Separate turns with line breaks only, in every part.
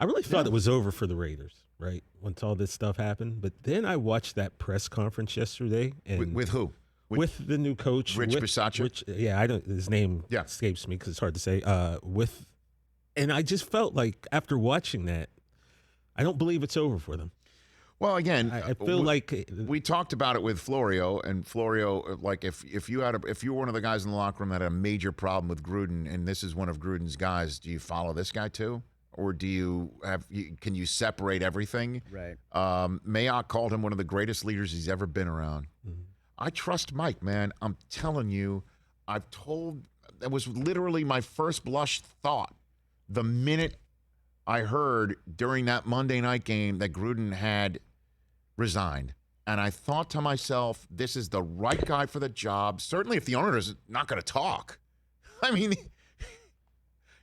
I really thought it was over for the Raiders, right? Once all this stuff happened. But then I watched that press conference yesterday. And
With who?
With the new coach.
Rich Bisaccia?
I don't. His name escapes me because it's hard to say. And I just felt like after watching that, I don't believe it's over for them.
Well, again,
I feel like
we talked about it with Florio, and Florio, like if you were one of the guys in the locker room that had a major problem with Gruden, and this is one of Gruden's guys, do you follow this guy too, or can you separate everything?
Right.
Mayock called him one of the greatest leaders he's ever been around.
Mm-hmm.
I trust Mike, man. I'm telling you, that was literally my first blush thought the minute I heard during that Monday night game that Gruden had resigned. And I thought to myself, this is the right guy for the job. Certainly if the owner is not going to talk. I mean,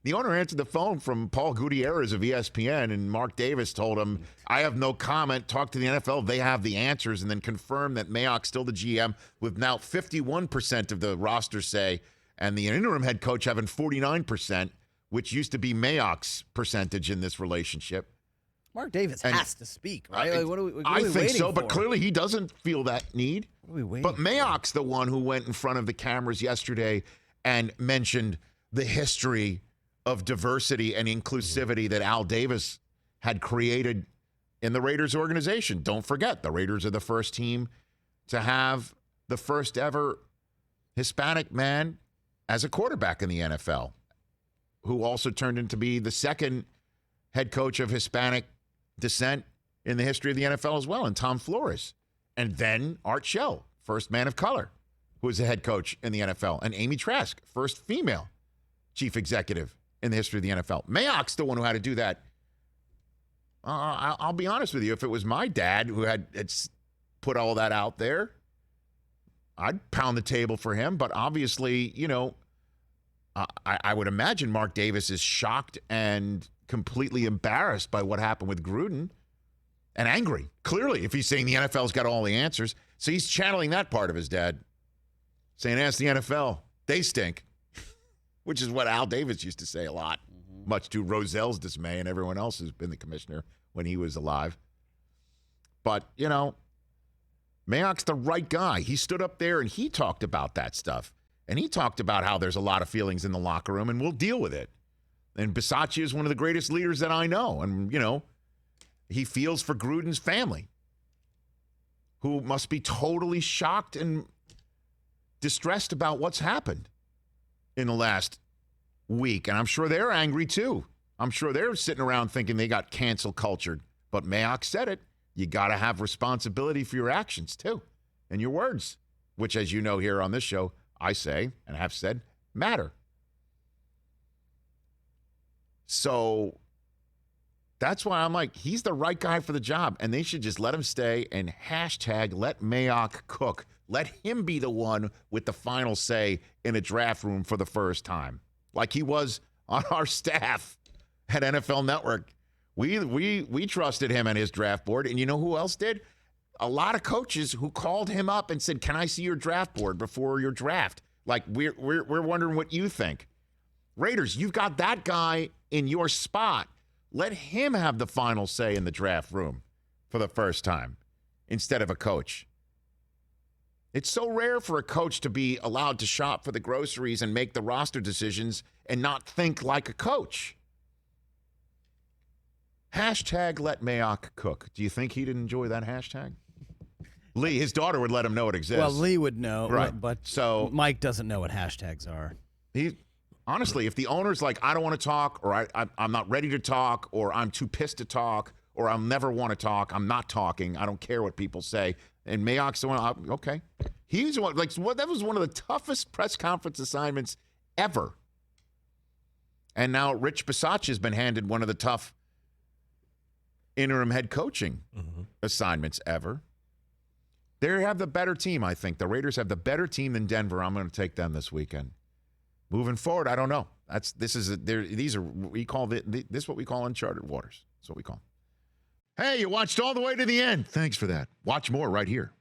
the owner answered the phone from Paul Gutierrez of ESPN, and Mark Davis told him, I have no comment. Talk to the NFL. They have the answers. And then confirmed that Mayock's still the GM with now 51% of the roster say, and the interim head coach having 49%, which used to be Mayock's percentage in this relationship.
Mark Davis has to speak, right? What are we
I think so, but
for?
clearly he doesn't feel that need.
What are we waiting
But Mayock's the one who went in front of the cameras yesterday and mentioned the history of diversity and inclusivity that Al Davis had created in the Raiders organization. Don't forget, the Raiders are the first team to have the first ever Hispanic man as a quarterback in the NFL, who also turned into be the second head coach of Hispanic descent in the history of the NFL as well, and Tom Flores. And then Art Shell, first man of color, who was the head coach in the NFL. And Amy Trask, first female chief executive in the history of the NFL. Mayock's the one who had to do that. I'll be honest with you. If it was my dad who had put all that out there, I'd pound the table for him. But obviously, I would imagine Mark Davis is shocked and completely embarrassed by what happened with Gruden and angry. Clearly, if he's saying the NFL's got all the answers. So he's channeling that part of his dad, saying, ask the NFL. They stink, which is what Al Davis used to say a lot, much to Rozell's dismay and everyone else who's been the commissioner when he was alive. But, Mayock's the right guy. He stood up there and he talked about that stuff. And he talked about how there's a lot of feelings in the locker room, and we'll deal with it. And Bisaccia is one of the greatest leaders that I know. And, he feels for Gruden's family, who must be totally shocked and distressed about what's happened in the last week. And I'm sure they're angry, too. I'm sure they're sitting around thinking they got cancel cultured. But Mayock said it. You got to have responsibility for your actions, too, and your words, which, as you know here on this show, I say and have said matter. So that's why I'm like, he's the right guy for the job, and they should just let him stay and hashtag let Mayock cook. Let him be the one with the final say in a draft room for the first time, like he was on our staff at NFL Network. We trusted him and his draft board, and you know who else did? A lot of coaches who called him up and said, can I see your draft board before your draft? Like, we're wondering what you think. Raiders, you've got that guy in your spot. Let him have the final say in the draft room for the first time instead of a coach. It's so rare for a coach to be allowed to shop for the groceries and make the roster decisions and not think like a coach. Hashtag let Mayock cook. Do you think he'd enjoy that hashtag? Lee, his daughter would let him know it exists.
Well, Lee would know,
right?
But
so
Mike doesn't know what hashtags are.
Honestly, if the owner's like, I don't want to talk, or I'm not ready to talk, or I'm too pissed to talk, or I'll never want to talk, I'm not talking, I don't care what people say, and Mayock's the one, okay. He's the one, that was one of the toughest press conference assignments ever. And now Rich Bisaccia has been handed one of the tough interim head coaching assignments ever. They have the better team, I think. The Raiders have the better team than Denver. I'm going to take them this weekend. Moving forward, I don't know. This is what we call uncharted waters. That's what we call them. Hey, you watched all the way to the end. Thanks for that. Watch more right here.